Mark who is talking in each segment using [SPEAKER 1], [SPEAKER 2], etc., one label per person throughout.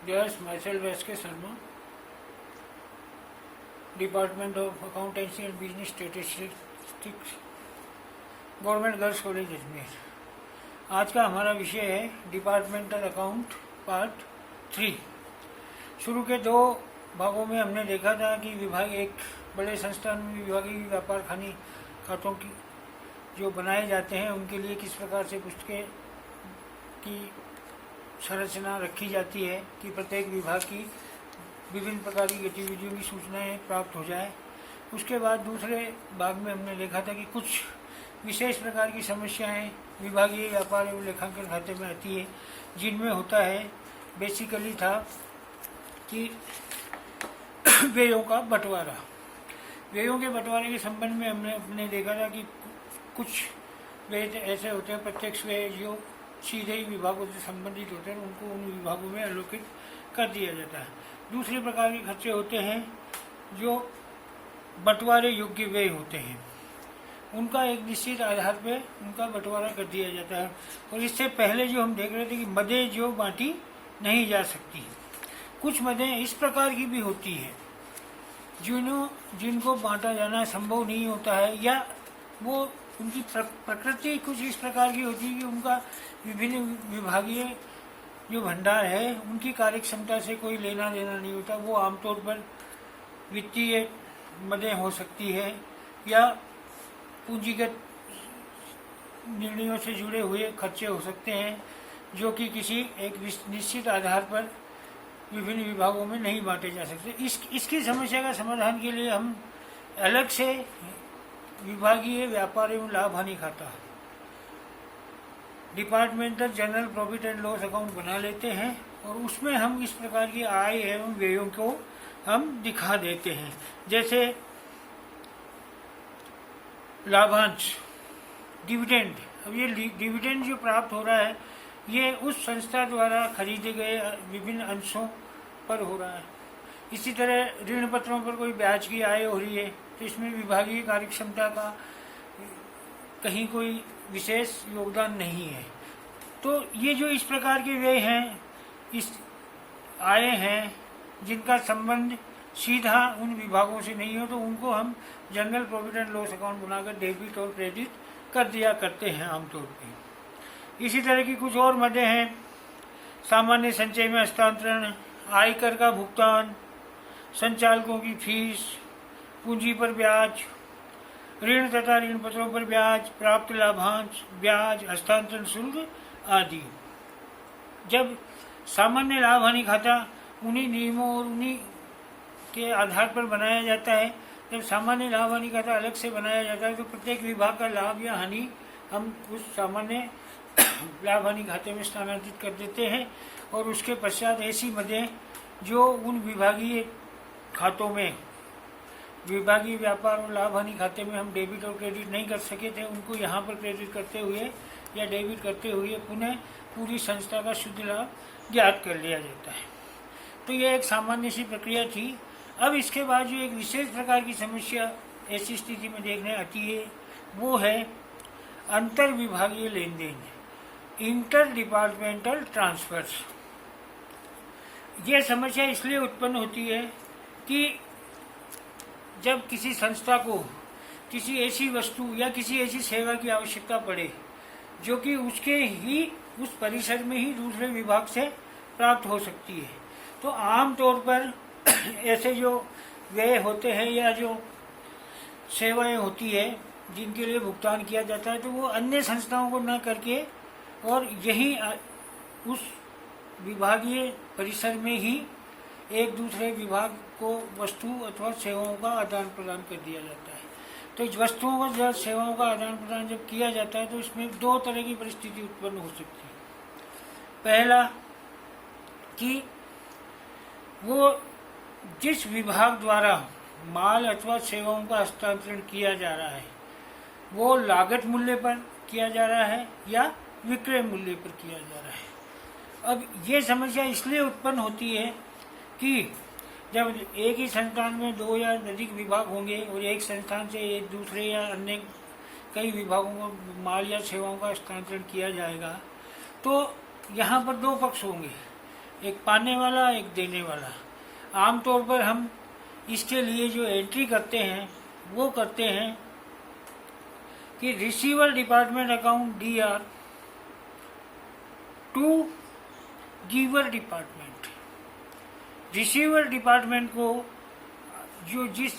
[SPEAKER 1] Yes, myself S.K. Sharma, Department of Accountancy and Business Statistics, government girls college Ajmer. आज का हमारा विषय है डिपार्टमेंटल अकाउंट पार्ट 3। शुरू के दो भागों में हमने देखा था कि विभाग एक बड़े संस्थान में विभागीय व्यापार खातों की जो बनाए जाते हैं उनके लिए किस प्रकार से पुस्तकें की संरचना रखी जाती है कि प्रत्येक विभाग की विभिन्न प्रकार की गतिविधियों की सूचनाएं प्राप्त हो जाए। उसके बाद दूसरे भाग में हमने देखा था कि कुछ विशेष प्रकार की समस्याएं विभागीय व्यापार एवं लेखांकन खाते में आती है, जिनमें होता है बेसिकली था कि व्ययों का बंटवारा। व्ययों के बंटवारे के संबंध में हमने देखा था कि कुछ व्यय ऐसे होते हैं प्रत्यक्ष व्यय जो सीधे ही विभागों से संबंधित होते हैं, उनको उन विभागों में एलोकेट कर दिया जाता है। दूसरे प्रकार के खर्चे होते हैं जो बंटवारे योग्य व्यय होते हैं, उनका एक निश्चित आधार पे उनका बंटवारा कर दिया जाता है। और इससे पहले जो हम देख रहे थे कि मदें जो बांटी नहीं जा सकती, कुछ मदें इस प्रकार की भी होती है जिनको बांटा जाना संभव नहीं होता है, या वो उनकी प्रकृति कुछ इस प्रकार की होती है कि उनका विभिन्न विभागीय जो भंडार है उनकी कार्य क्षमता से कोई लेना देना नहीं होता। वो आमतौर पर वित्तीय मदें हो सकती है या पूंजीगत निर्णयों से जुड़े हुए खर्चे हो सकते हैं, जो कि किसी एक निश्चित आधार पर विभिन्न विभागों में नहीं बांटे जा सकते। इसकी समस्या का समाधान के लिए हम अलग से विभागीय व्यापार एवं लाभ हानि खाता departmental general profit and loss account बना लेते हैं और उसमें हम इस प्रकार की आय एवं व्ययों को हम दिखा देते हैं। जैसे लाभांश, डिविडेंड। अब ये डिविडेंड जो प्राप्त हो रहा है ये उस संस्था द्वारा खरीदे गए विभिन्न अंशों पर हो रहा है। इसी तरह ऋण पत्रों पर कोई ब्याज की आय हो रही है तो इसमें विभागीय कार्यक्षमता का कहीं कोई विशेष योगदान नहीं है। तो ये जो इस प्रकार के व्यय हैं, इस आय हैं जिनका संबंध सीधा उन विभागों से नहीं हो, तो उनको हम general profit and loss account बनाकर डेबिट और क्रेडिट कर दिया करते हैं आमतौर पे। इसी तरह की कुछ और मदें हैं, सामान्य संचय में हस्तांतरण, आयकर का भुगतान, संचालकों की फीस, पूंजी पर ब्याज, ऋण तथा ऋण पत्रों पर ब्याज, प्राप्त लाभांश, ब्याज, हस्तांतरण शुल्क आदि। जब सामान्य लाभ हानि खाता उन्हीं नियमों और उन्हीं के आधार पर बनाया जाता है, जब सामान्य लाभ हानि खाता अलग से बनाया जाता है तो प्रत्येक विभाग का लाभ या हानि हम उस सामान्य लाभ हानि खाते में स्थानांतरित कर देते हैं। और उसके पश्चात ऐसी मदें जो उन विभागीय खातों में विभागीय व्यापार और लाभ हानि खाते में हम डेबिट और क्रेडिट नहीं कर सके थे, उनको यहाँ पर क्रेडिट करते हुए या डेबिट करते हुए पुनः पूरी संस्था का शुद्ध लाभ ज्ञात कर लिया जाता है। तो यह एक सामान्य सी प्रक्रिया थी। अब इसके बाद जो एक विशेष प्रकार की समस्या ऐसी स्थिति में देखने आती है वो है अंतर विभागीय लेन देन, इंटर डिपार्टमेंटल ट्रांसफर्स। यह समस्या इसलिए उत्पन्न होती है कि जब किसी संस्था को किसी ऐसी वस्तु या किसी ऐसी सेवा की आवश्यकता पड़े जो कि उसके ही उस परिसर में ही दूसरे विभाग से प्राप्त हो सकती है, तो आम तौर पर ऐसे जो व्यय होते हैं या जो सेवाएं होती है जिनके लिए भुगतान किया जाता है तो वो अन्य संस्थाओं को न करके और यही उस विभागीय परिसर में ही एक दूसरे विभाग को वस्तु अथवा सेवाओं का आदान प्रदान कर दिया जाता है। तो इस वस्तुओं का जब सेवाओं का आदान प्रदान जब किया जाता है तो इसमें दो तरह की परिस्थिति उत्पन्न हो सकती है। पहला कि वो जिस विभाग द्वारा माल अथवा सेवाओं का हस्तांतरण किया जा रहा है वो लागत मूल्य पर किया जा रहा है या विक्रय मूल्य पर किया जा रहा है। अब ये समस्या इसलिए उत्पन्न होती है कि जब एक ही संस्थान में दो या अधिक विभाग होंगे और एक संस्थान से एक दूसरे या अन्य कई विभागों को माल या सेवाओं का हस्तांतरण किया जाएगा तो यहाँ पर दो पक्ष होंगे। एक पाने वाला, एक देने वाला। आमतौर पर हम इसके लिए जो एंट्री करते हैं वो करते हैं कि receiver department account DR to giver department. Receiver department को जो जिस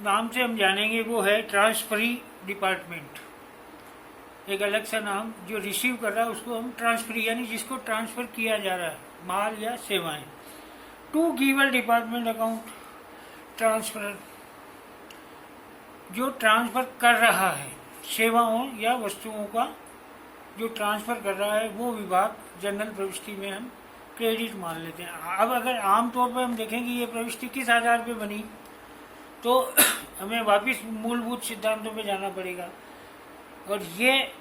[SPEAKER 1] नाम से हम जानेंगे वो है ट्रांसफरी डिपार्टमेंट। एक अलग सा नाम, जो रिसीव कर रहा है उसको हम ट्रांसफरी, यानी जिसको ट्रांसफर किया जा रहा है माल या सेवाएं। To giver department account transfer, जो ट्रांसफर कर रहा है सेवाओं या वस्तुओं का जो ट्रांसफर कर रहा है वो विभाग जनरल प्रविष्टि में हम क्रेडिट मान लेते हैं। अब अगर आमतौर पर हम देखें कि ये प्रविष्टि किस आधार पे बनी, तो हमें वापस मूलभूत सिद्धांतों पे जाना पड़ेगा। और ये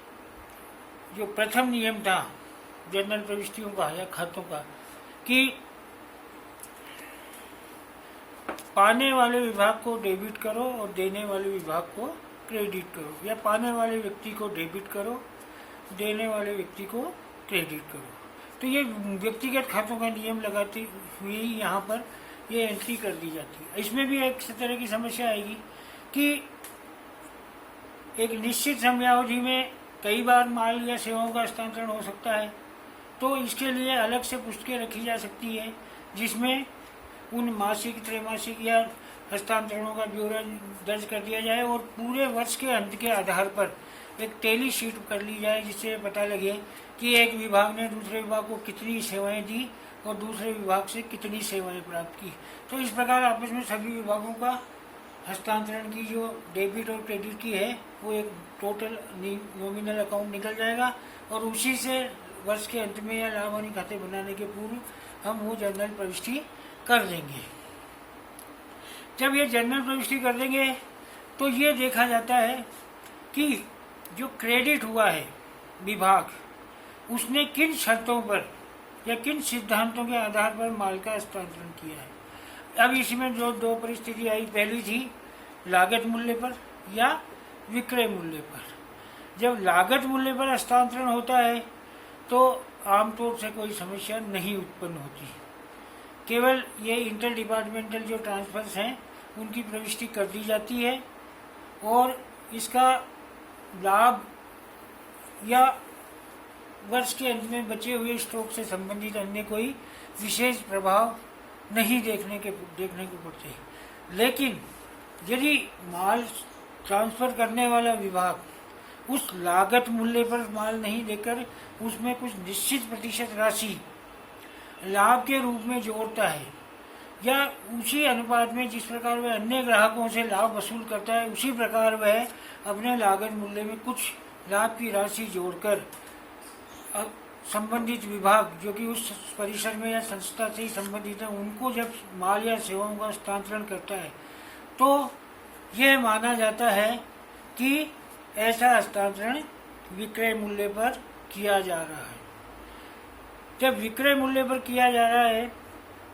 [SPEAKER 1] जो प्रथम नियम था जनरल प्रविष्टियों का या खातों का, कि पाने वाले विभाग को डेबिट करो और देने वाले विभाग को क्रेडिट करो, या पाने वाले व्यक्ति को डेबिट करो, देने वाले व्यक्ति को क्रेडिट करो। तो ये व्यक्तिगत खातों का नियम लगाती हुई यहाँ पर ये एंट्री कर दी जाती है। इसमें भी एक तरह की समस्या आएगी कि एक निश्चित समयावधि में कई बार माल या सेवाओं का हस्तांतरण हो सकता है, तो इसके लिए अलग से पुस्तकें रखी जा सकती है जिसमें उन मासिक, त्रैमासिक या हस्तांतरणों का ब्यौरा दर्ज कर दिया जाए और पूरे वर्ष के अंत के आधार पर एक टैली शीट कर ली जाए, जिससे पता लगे कि एक विभाग ने दूसरे विभाग को कितनी सेवाएं दी और दूसरे विभाग से कितनी सेवाएं प्राप्त की। तो इस प्रकार आपस में सभी विभागों का हस्तांतरण की जो डेबिट और क्रेडिट की है वो एक टोटल नॉमिनल अकाउंट निकल जाएगा, और उसी से वर्ष के अंत में या लाभ हानि खाते बनाने के पूर्व हम वो जनरल प्रविष्टि कर देंगे। जब ये जनरल प्रविष्टि कर देंगे तो ये देखा जाता है कि जो क्रेडिट हुआ है विभाग, उसने किन शर्तों पर या किन सिद्धांतों के आधार पर माल का हस्तांतरण किया है। अब इसमें जो दो परिस्थिति आई, पहली थी लागत मूल्य पर या विक्रय मूल्य पर। जब लागत मूल्य पर हस्तांतरण होता है तो आमतौर से कोई समस्या नहीं उत्पन्न होती, केवल ये इंटर डिपार्टमेंटल जो ट्रांसफर्स हैं उनकी प्रविष्टि कर दी जाती है और इसका लाभ या वर्ष के अंत में बचे हुए स्टॉक से संबंधित अन्य कोई विशेष प्रभाव नहीं देखने को पड़ते। लेकिन यदि माल ट्रांसफर करने वाला विभाग उस लागत मूल्य पर माल नहीं देकर उसमें कुछ निश्चित प्रतिशत राशि लाभ के रूप में जोड़ता है, या उसी अनुपात में जिस प्रकार वह अन्य ग्राहकों से लाभ वसूल करता है उसी प्रकार वह अपने लागत मूल्य में कुछ लाभ की राशि जोड़कर संबंधित विभाग जो कि उस परिसर में या संस्था से ही संबंधित है उनको जब माल या सेवाओं का हस्तांतरण करता है तो यह माना जाता है कि ऐसा हस्तांतरण विक्रय मूल्य पर किया जा रहा है। जब विक्रय मूल्य पर किया जा रहा है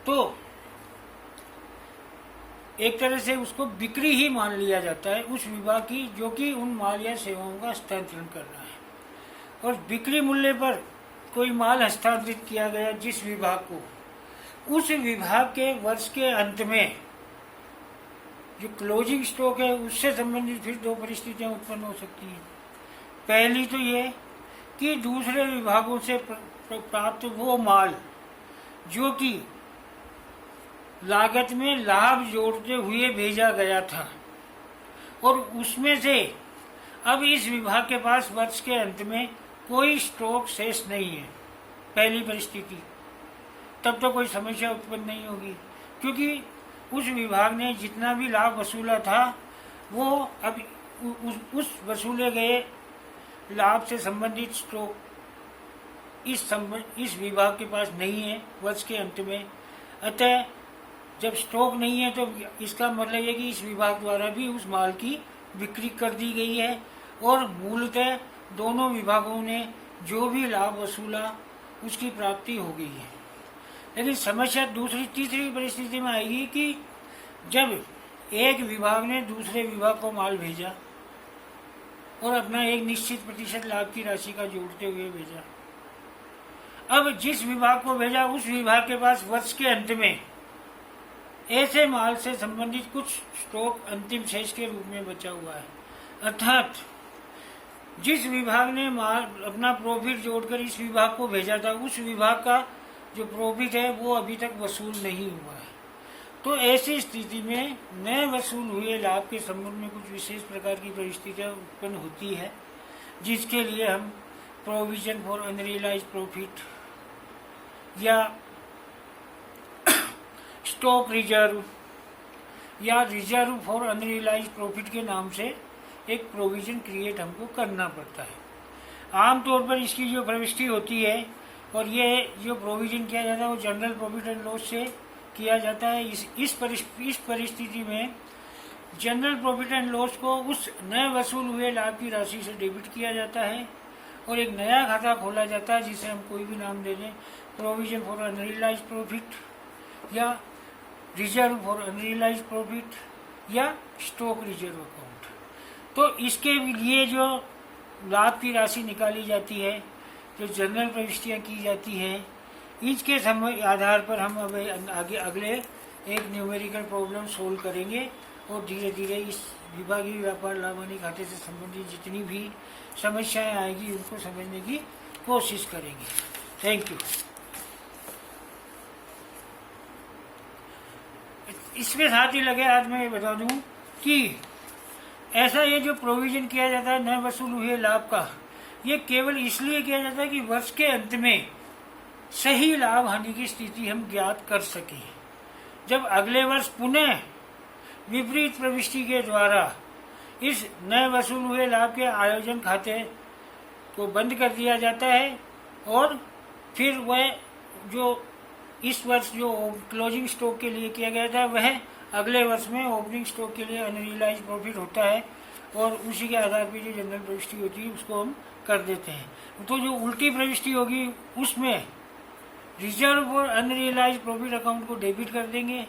[SPEAKER 1] तो एक तरह से उसको बिक्री ही मान लिया जाता है उस विभाग की जो कि उन माल या सेवाओं का हस्तांतरण कर रहा है। और बिक्री मूल्य पर कोई माल हस्तांतरित किया गया जिस विभाग को, उस विभाग के वर्ष के अंत में जो क्लोजिंग स्टॉक है उससे संबंधित फिर दो परिस्थितियां उत्पन्न हो सकती हैं। पहली तो ये कि दूसरे विभागों से प्राप्त वो माल जो कि लागत में लाभ जोड़ते हुए भेजा गया था और उसमें से अब इस विभाग के पास वर्ष के अंत में कोई स्टॉक शेष नहीं है, पहली परिस्थिति, तब तो कोई समस्या उत्पन्न नहीं होगी क्योंकि उस विभाग ने जितना भी लाभ वसूला था वो अब उस वसूले गए लाभ से संबंधित स्टॉक इस विभाग के पास नहीं है वर्ष के अंत में। अतः जब स्टॉक नहीं है तो इसका मतलब है कि इस विभाग द्वारा भी उस माल की बिक्री कर दी गई है और मूलतः दोनों विभागों ने जो भी लाभ वसूला उसकी प्राप्ति हो गई है। लेकिन समस्या तीसरी परिस्थिति में आएगी कि जब एक विभाग ने दूसरे विभाग को माल भेजा और अपना एक निश्चित प्रतिशत लाभ की राशि का जोड़ते हुए भेजा। अब जिस विभाग को भेजा उस विभाग के पास वर्ष के अंत में ऐसे माल से संबंधित कुछ स्टॉक अंतिम शेष के रूप में बचा हुआ है। अर्थात जिस विभाग ने माल अपना प्रॉफिट जोड़कर इस विभाग को भेजा था, उस विभाग का जो प्रॉफिट है वो अभी तक वसूल नहीं हुआ है। तो ऐसी स्थिति में नए वसूल हुए लाभ के संबंध में कुछ विशेष प्रकार की परिस्थितियां उत्पन्न होती है, जिसके लिए हम प्रोविजन फॉर अनरियलाइज्ड प्रॉफिट या स्टॉक रिजर्व या रिजर्व फॉर अनरियलाइज्ड प्रॉफिट के नाम से एक प्रोविजन क्रिएट हमको करना पड़ता है। आमतौर पर इसकी जो प्रविष्टि होती है और ये जो प्रोविजन किया जाता है वो जनरल प्रॉफिट एंड लॉस से किया जाता है। इस परिस्थिति में जनरल प्रॉफिट एंड लॉस को उस नए वसूल हुए लाभ की राशि से डेबिट किया जाता है और एक नया खाता खोला जाता है जिसे हम कोई भी नाम दे दें, प्रोविजन फॉर अनरियलाइज्ड प्रॉफिट या रिजर्व फॉर अनरियलाइज्ड प्रॉफिट या स्टॉक रिजर्व अकाउंट। तो इसके लिए जो लाभ की राशि निकाली जाती है, जो जनरल प्रविष्टियाँ की जाती हैं, इसके आधार पर हम अब आगे अगले एक न्यूमेरिकल प्रॉब्लम सोल्व करेंगे और धीरे धीरे इस विभागीय व्यापार लाभ हानि खाते से संबंधित जितनी भी समस्याएं आएगी उनको समझने की कोशिश करेंगे। Thank you. इसके साथ ही लगे आज मैं ये बता दूं कि ऐसा ये जो प्रोविजन किया जाता है नए वसूल हुए लाभ का, ये केवल इसलिए किया जाता है कि वर्ष के अंत में सही लाभ हानि की स्थिति हम ज्ञात कर सकें। जब अगले वर्ष पुनः विपरीत प्रविष्टि के द्वारा इस नए वसूल हुए लाभ के आयोजन खाते को बंद कर दिया जाता है और फिर वह जो इस वर्ष जो क्लोजिंग स्टॉक के लिए किया गया था वह अगले वर्ष में ओपनिंग स्टॉक के लिए अनरियलाइज प्रॉफिट होता है और उसी के आधार पर जो जनरल प्रविष्टि होती है उसको हम कर देते हैं। तो जो उल्टी प्रविष्टि होगी उसमें रिजर्व और अनरियलाइज प्रॉफिट अकाउंट को डेबिट कर देंगे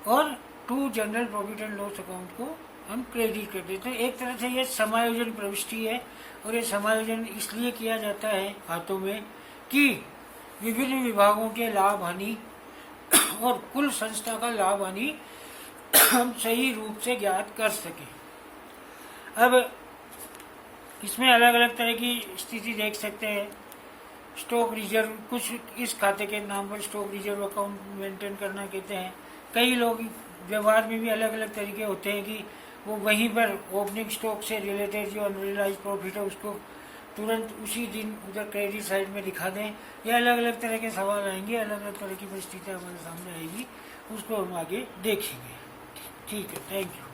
[SPEAKER 1] और to general profit and loss account को हम क्रेडिट कर देते हैं। एक तरह से ये समायोजन प्रविष्टि है और ये समायोजन इसलिए किया जाता है खातों में कि विभिन्न विभागों के लाभ हानि और कुल संस्था का लाभ हानि हम सही रूप से ज्ञात कर सकें। अब इसमें अलग अलग तरह की स्थिति देख सकते हैं। स्टॉक रिजर्व, कुछ इस खाते के नाम पर स्टॉक रिजर्व अकाउंट मेंटेन करना कहते हैं। कई लोग व्यवहार में भी अलग अलग तरीके होते हैं कि वो वहीं पर ओपनिंग स्टॉक से रिलेटेड जो अनरियलाइज प्रॉफिट है उसको तुरंत उसी दिन उधर क्रेडिट साइड में दिखा दें। ये अलग अलग तरह के सवाल आएंगे, अलग अलग तरह की परिस्थितियाँ हमारे सामने आएगी, उसको हम आगे देखेंगे। ठीक है, थैंक यू।